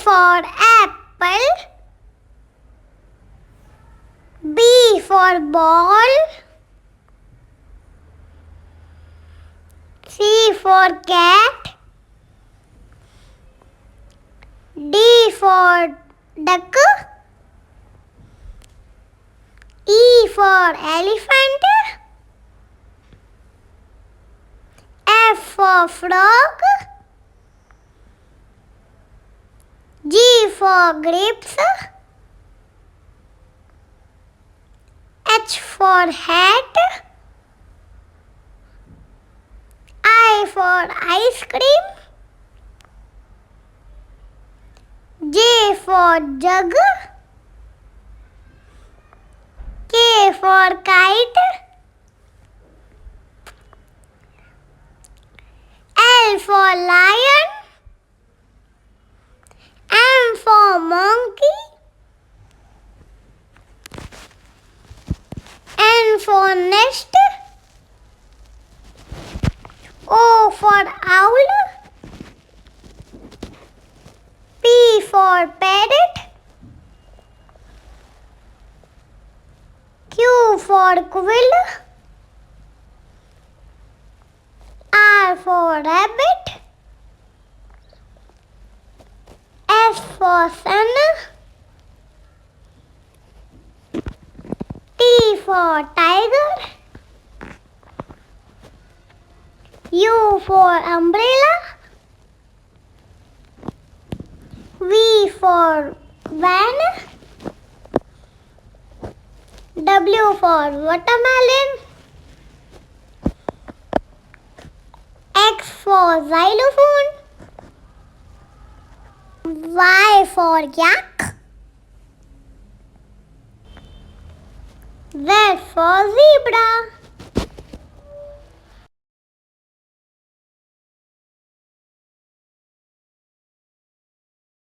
for apple. B for ball. C for cat. D for duck. E for elephant. F for frog. G for grapes. H for hat. I for ice cream. J for jug. K for kite. L for lion. M for monkey. N for nest. O for owl. P for parrot. Q for quill. R for rabbit. S for sun. T for tiger. U for umbrella. V for van. W for watermelon. X for xylophone. Y for yak. Z for zebra.